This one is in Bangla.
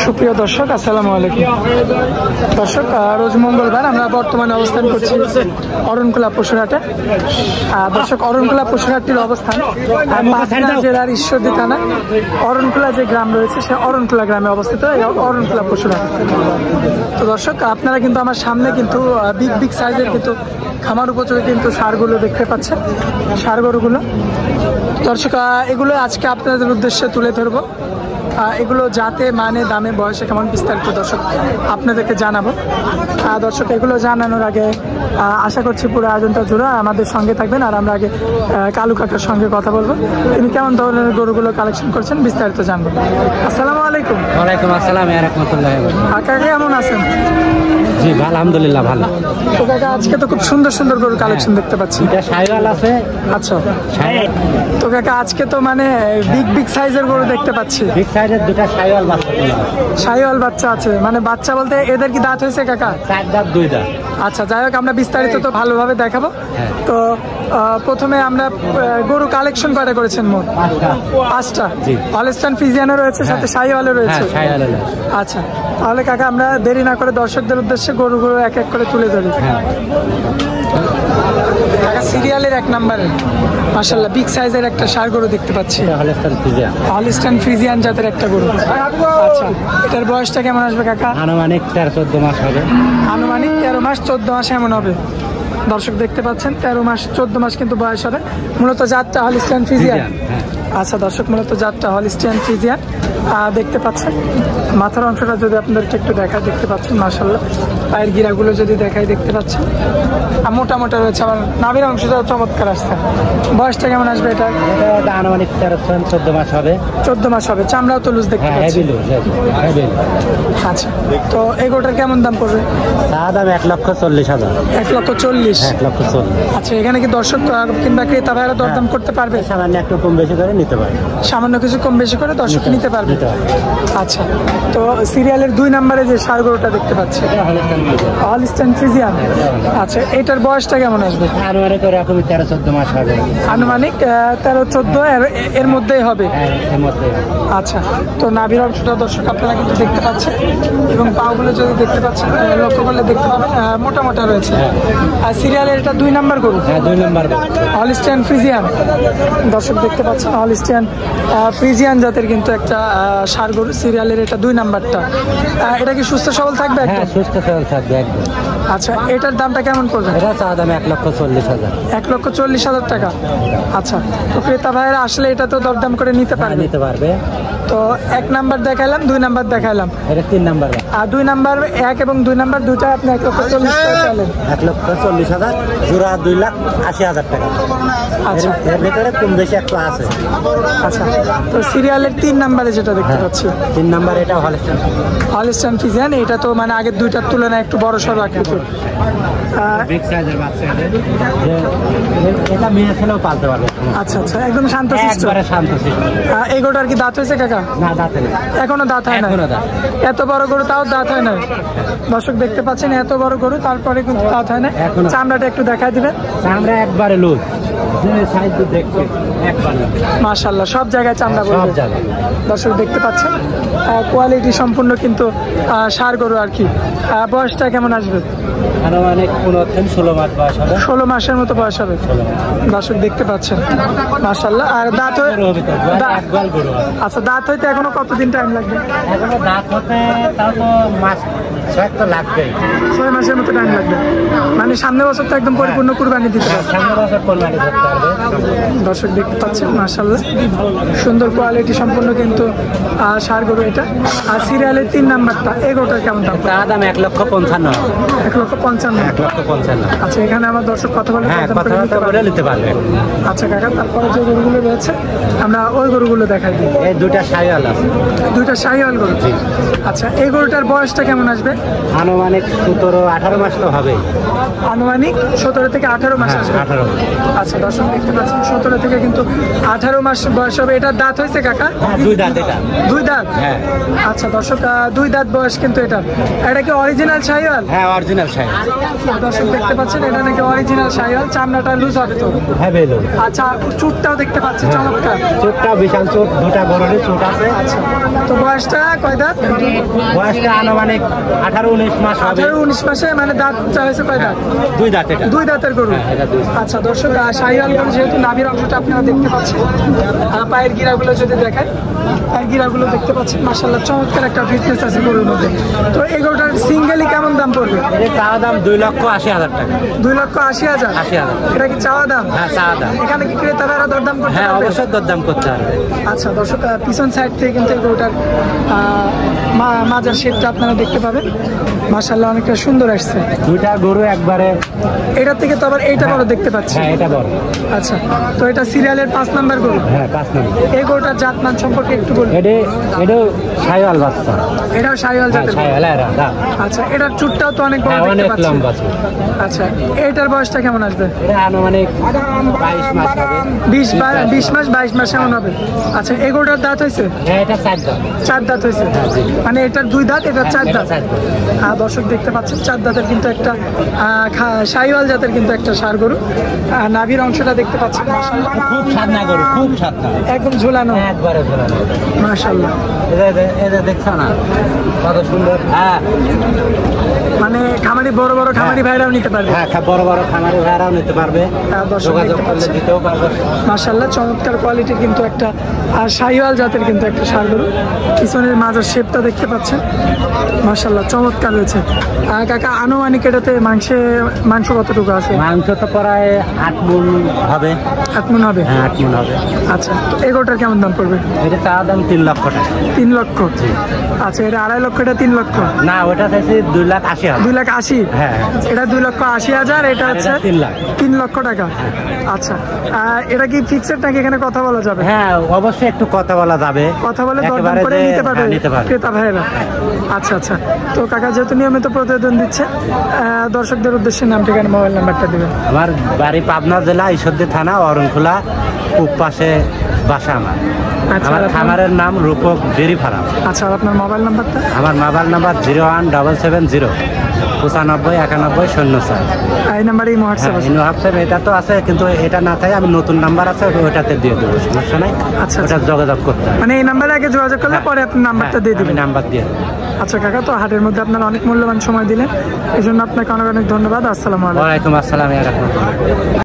সুপ্রিয় দর্শক, আসসালামু আলাইকুম। দর্শক, রোজ মঙ্গলবার আমরা বর্তমানে অবস্থান করছি অরণকুলা পশুরহাটে। দর্শক, অরণকুলা পশুরহাটটির অবস্থান পাবনা জেলার ঈশ্বরদী থানা অরণকুলা যে গ্রাম রয়েছে সে অরণকুলা গ্রামে অবস্থিত অরণকুলা পশুরহাট। তো দর্শক, আপনারা কিন্তু আমার সামনে কিন্তু বিগ সাইজের কিন্তু খামার উপযোগী কিন্তু ষাঁড়গুলো দেখতে পাচ্ছেন, ষাঁড় গরুগুলো। দর্শক, এগুলো আজকে আপনাদের উদ্দেশ্যে তুলে ধরবো। এগুলো যাতে মানে দামে বয়সে কেমন বিস্তারিত দর্শক আপনাদেরকে জানাবো। দর্শক, এগুলো জানানোর আগে আশা করছি পুরো আয়োজনটা জুড়ে আমাদের সঙ্গে থাকবেন। আর আমরা আগে কালু কাকার সঙ্গে কথা বলবো, তিনি কেমন ধরনের গরুগুলো কালেকশন করছেন বিস্তারিত জানবো। আসসালামু আলাইকুম। ওয়ালাইকুম আসসালাম ওয়া রাহমাতুল্লাহ। কাকা কেমন আছেন? জি আলহামদুলিল্লাহ ভালো। তো কাকা, আজকে তো খুব সুন্দর সুন্দর গরু কালেকশন দেখতে পাচ্ছি। এটা শাইওয়াল আছে। আচ্ছা, তো কাকা আজকে তো মানে বিগ সাইজের গরু দেখতে পাচ্ছি। বিগ সাইজের দুটো শাইওয়াল বাচ্চা। শাইওয়াল বাচ্চা আছে, মানে বাচ্চা বলতে এদের কি দাঁত হয়েছে কাকা? 4 দাঁত 2 দাঁত। আচ্ছা, যাই হোক, আমরা বিস্তারিত তো ভালোভাবে দেখাবো। তো প্রথমে আমরা গরু কালেকশন কয়টা করেছেন? মোট 5টা। হলস্টাইন ফ্রিজিয়ানও রয়েছে, সাথে শাইওয়ালও রয়েছে। আচ্ছা, তাহলে কাকা আমরা দেরি না করে দর্শকদের উদ্দেশ্যে গরুগুলো এক এক করে তুলে ধরি। কাকা, সিরিয়ালের 1 নম্বরে মাশাআল্লাহ বিগ সাইজের একটা ষাঁড় গরু দেখতে পাচ্ছি। হলস্টাইন ফ্রিজিয়ান জাতের একটা গরু। আচ্ছা, এটার বয়সটা কেমন আসবে কাকা? আনুমানিক 13-14 মাস হবে। আনুমানিক 13 মাস 14 মাস এমন হবে। দর্শক দেখতে পাচ্ছেন 13 মাস 14 মাস কিন্তু বয়স হবে। মূলত জাতটা হলস্টাইন ফ্রিজিয়ান। আচ্ছা দর্শক, মূলত জাতটা হলস্টাইন ফ্রিজিয়ান দেখতে পাচ্ছেন। মাথার অংশটা যদি আপনাদেরকে একটু দেখায়, দেখতে পাচ্ছেন মাশাআল্লাহ। পায়ের গিরাগুলো যদি দেখায় দেখতে পাচ্ছেন মোটা মোটা রয়েছে। আবার নাভির অংশটাও চমৎকার আসছে। বয়সটা কেমন আসবে এটা? আনুমানিক 13-14 মাস হবে। 14 মাস হবে। চামড়াও তো লুজ দেখতে পাচ্ছি। আচ্ছা, তো এগোটার কেমন দাম পড়বে? দাম 1,40,000। 1,40,000। 1,40,000। আচ্ছা, এখানে কি দর্শক কিংবা ক্রেতা ভাইরা দরদাম করতে পারবে? সামান্য একটু কম বেশি করে নিতে পারবে। সামান্য কিছু কম বেশি করে দর্শক নিতে পারবে। আচ্ছা, তো সিরিয়ালের 2 নম্বরে যে ষাঁড় গরুটা দেখতে পাচ্ছি হলস্টাইন ফ্রিজিয়ান। আচ্ছা, এটার বয়সটা কেমন আসবে? আনুমানিক 13-14 মাস হবে। আনুমানিক 13-14 এর মধ্যেই হবে। আচ্ছা, তো নাভির অংশটা দর্শক আপনারা কিন্তু দেখতে পাচ্ছেন, এবং পাগুলো যদি দেখতে পাচ্ছেন লক্ষ্য করলে দেখতে পাবেন মোটা মোটা রয়েছে। আর সিরিয়ালের এটা 2 নম্বর গরু। 2 নম্বর হলস্টাইন ফ্রিজিয়ান। দর্শক দেখতে পাচ্ছেন হলস্টাইন ফ্রিজিয়ান জাতের কিন্তু একটা ষাঁড় গরু। সিরিয়ালের এটা 2 নাম্বারটা। এটা কি সুস্থ সবল থাকবে? হ্যাঁ, সুস্থ সবল থাকবে একদম। আচ্ছা, এটার দামটা কেমন পড়বে? এটা দাম 1,40,000। 1,40,000 টাকা। আচ্ছা, তো ক্রেতা ভাইয়েরা আসলে এটা তো দরদাম করে নিতে পারবে। তো 1 নাম্বার দেখাইলাম, 2 নাম্বার দেখাইলাম, এটা 3 নাম্বার। আর 2 নাম্বার 1 এবং 2 নাম্বার দুইটা আপনি 1,40,000 চাইলেন। 1,40,000 জোড়া 2,80,000 টাকা। আচ্ছা, এর ভিতরে কম বেশি একটু আছে। আচ্ছা, তো সিরিয়ালের 3 নাম্বারে যেটা দেখতে পাচ্ছি 3 নাম্বার, এটা হলস্টাইন ফ্রিজিয়ান। এটা তো মানে আগের দুইটার তুলনায় একটু বড় সড় আকৃতির। এটা মেয়ে ছেলেও পালতে পারবে। আচ্ছা আচ্ছা, একদম শান্তশিষ্ট। এই গরুটার কি দাঁত হয়েছে কাকা? না, দাঁত নেই। এখনো দাঁত হয় না। এত বড় গরু তাও দাঁত হয় না। দর্শক দেখতে পাচ্ছেন এত বড় গরু, তারপরে কিন্তু দাঁত হয় না। চামড়াটা একটু দেখাই দিবেন। চামড়া একবারে লুজ। মাশাআল্লাহ, সব জায়গায় চামড়া বলবে। দর্শক দেখতে পাচ্ছেন কোয়ালিটি সম্পূর্ণ কিন্তু ষাঁড় গরু আর কি। বয়সটা কেমন আসবে? আনুমানিক 15-16 মাস বয়স হবে। 16 মাসের মতো বয়স হবে। দর্শক দেখতে পাচ্ছেন মাশাআল্লাহ। আর দাঁত আচ্ছা, দাঁত হইতে এখনো কতদিন টাইম লাগবে? এখনো দাঁত হতে তাও তো মাস 6 তো লাগবে। 6 মাসের মতো টাইম লাগবে। মানে সামনে বছর তো একদম পরিপূর্ণ কুরবানি দিতে হবে। সামনে বছর কুরবানি করতে পারবে। দর্শক দেখতে পাচ্ছেন মাশাআল্লাহ, সুন্দর কোয়ালিটি সম্পূর্ণ কিন্তু ষাঁড় গরু এটা। আর সিরিয়ালের 3 নাম্বারটা এগোটার কেমন দাম? দাম 1,55,000। 1,55,000। 1,55,000। আচ্ছা, এখানে আমার দর্শক কথা বলে নিতে পারবে। আচ্ছা কাকা, তারপরে যে গরুগুলো রয়েছে আমরা ওই গরুগুলো দেখাই দিই। এই 2টা শাইওয়াল আছে। 2টা শাইওয়াল গরু। আচ্ছা, এই গরুটার বয়সটা কেমন আসবে? আনুমানিক 17-18 মাস তো হবে। আনুমানিক 17 থেকে 18 মাস আসবে। 18। আচ্ছা, দর্শক দেখতে পাচ্ছেন 17 থেকে কিন্তু 18 মাস বয়স হবে। এটার দাঁত হয়েছে কাকা? 2 দাঁত। এটা 2 দাঁত। হ্যাঁ। আচ্ছা দর্শক, 2 দাঁত বয়স কিন্তু এটা কি অরিজিনাল শাইওয়াল? হ্যাঁ, অরিজিনাল শাইওয়াল। দর্শক দেখতে পাচ্ছেন এটা নাকি অরিজিনাল শাহিওয়াল, চামড়াটা লুজ হবে তো। হ্যাঁ বেলো। আচ্ছা, চুটটাও দেখতে পাচ্ছি চমৎকার। চোটটা বিশাল চোট, দুটা গরুরই চোট আছে। আচ্ছা, তো বয়সটা কয় দাঁত? বয়সটা আনুমানিক 18-19 মাস হবে। 18-19 মাসে, মানে দাঁত হয়েছে কয় দাঁত? 2 দাঁত এটা। 2 দাঁতের গরু। এটা 2 দাঁত। আচ্ছা দর্শক, শাহিওয়াল গরু যেহেতু নাভির অংশটা আপনারা দেখতে পাচ্ছেন, পায়ের গিরাগুলো যদি দেখায়, পায়ের গিরাগুলো দেখতে পাচ্ছেন মাশাআল্লাহ চমৎকার একটা ফিটনেস আছে গরুর মধ্যে। তো এই গরুটার সিঙ্গেলি কেমন দাম পড়বে? এর চাওয়া দাম 2,80,000 টাকা। 2,80,000? 80,000। এটা কি চাওয়া দাম? হ্যাঁ চাওয়া দাম। এখানে কি ক্রেতারা দরদাম করতে হ্যাঁ পারবে? অবশ্যই দরদাম করতে পারবে। আচ্ছা দর্শক, পিছন সাইড থেকে কিন্তু এই গরুটার মাজার শেপটা আপনারা দেখতে পাবেন, মাশাআল্লাহ অনেকটা সুন্দর আসছে। দুইটা গরু একবারে। এটার থেকে তো আবার এইটা বড় দেখতে পাচ্ছি। হ্যাঁ এটা বড়। আচ্ছা, তো এটা সিরিয়ালের 5 নাম্বার গরু। হ্যাঁ 5 নম্বর। এই গরুটার জাতমান সম্পর্কে একটু বলুন। এটাও শাহিওয়াল বাচ্চা। এটাও শাহিওয়াল জাতের। শাহিওয়াল। আচ্ছা, এটার চুটটাও তো অনেক বড় দেখতে অনেক পাচ্ছি। লম্বা চুট। আচ্ছা, এটার বয়সটা কেমন আসবে? এটা আনুমানিক 22 মাস হবে। 20 মাস 22 মাস এমন হবে। আচ্ছা, এই গরুটার দাঁত হয়েছে? হ্যাঁ এটা 4 দাঁত। 4 দাঁত হয়েছে, মানে এটার 2 দাঁত, এটার 4 দাঁত। দর্শক দেখতে পাচ্ছেন 4 দাঁতের কিন্তু একটা শাহিওয়াল জাতের কিন্তু একটা ষাঁড় গরু। নাভির অংশটা দেখতে পাচ্ছেন খুব সাদনা গরু, খুব সাদনা, একদম ঝুলানো, একবারে ঝোলানো। মাশাআল্লাহ। এটা দেখছ না কত সুন্দর। হ্যাঁ মানে খামারি, বড় বড় খামারি ভাইরাও নিতে পারবে। হ্যাঁ বড় বড় খামারি ভাইরাও নিতে পারবে, দর্শক যোগাযোগ করলে দিতেও পারবে। মাশাআল্লাহ চমৎকার কোয়ালিটির কিন্তু একটা শাহিওয়াল জাতের কিন্তু একটা ষাঁড় গরু। পিছনের মাজার শেপটা দেখতে পাচ্ছেন, মাশাআল্লাহ চমৎকার রয়েছে। কাকা, আনুমানিক এটাতে মাংস কতটুকু আছে? মাংস তো প্রায় 8 মণ হবে। 8 মণ হবে? হ্যাঁ 8 মণ হবে। আচ্ছা, এই গরুটার কেমন দাম পড়বে? এটা চাওয়া দাম 3 লক্ষ টাকা। 3 লক্ষ? আচ্ছা, এটা 2.5 লক্ষ, এটা 3 লক্ষ? না ওটা চাইছি 2,80,000। 2,80,000? হ্যাঁ এটা 2,80,000, এটা হচ্ছে 3 লক্ষ টাকা। আচ্ছা, এটা কি ফিক্সড নাকি এখানে কথা বলা যাবে? হ্যাঁ অবশ্যই একটু কথা বলা যাবে, কথা বলে দরদাম করে নিতে পারবে ক্রেতা ভাইয়েরা। আচ্ছা আচ্ছা, তো কাকা যেহেতু নিয়মিত প্রতিবেদন দিচ্ছে, দর্শকদের উদ্দেশ্যে নাম, ঠিকানা, মোবাইল নাম্বারটা দিবেন। আমার বাড়ি পাবনা জেলা ঈশ্বরদী থানা, অরণখোলা, পূব পাশে বাসা আমার। আচ্ছা, আমার খামারের নাম রূপক ডেরি ফার্ম। আচ্ছা, আর আপনার মোবাইল নাম্বারটা? আমার মোবাইল নাম্বার 01770 95 91 04। এই নাম্বারে হোয়াটসঅ্যাপ আছে? হোয়াটসঅ্যাপ এটা তো আছে, কিন্তু এটা না থাকে আমি নতুন নাম্বার আছে ওটাতে দিয়ে দেবো, সমস্যা নাই। আচ্ছা, ওটা যোগাযোগ করতে হবে। মানে এই নাম্বারে আগে যোগাযোগ করলে পরে আপনি নাম্বারটা দিয়ে দিবেন? নাম্বার দিয়ে। আচ্ছা কাকা, তো হাটের মধ্যে আপনারা অনেক মূল্যবান সময় দিলেন, এই জন্য আপনাকে অনেক অনেক ধন্যবাদ। আসসালামু আলাইকুম। ওয়ালাইকুম আসসালাম।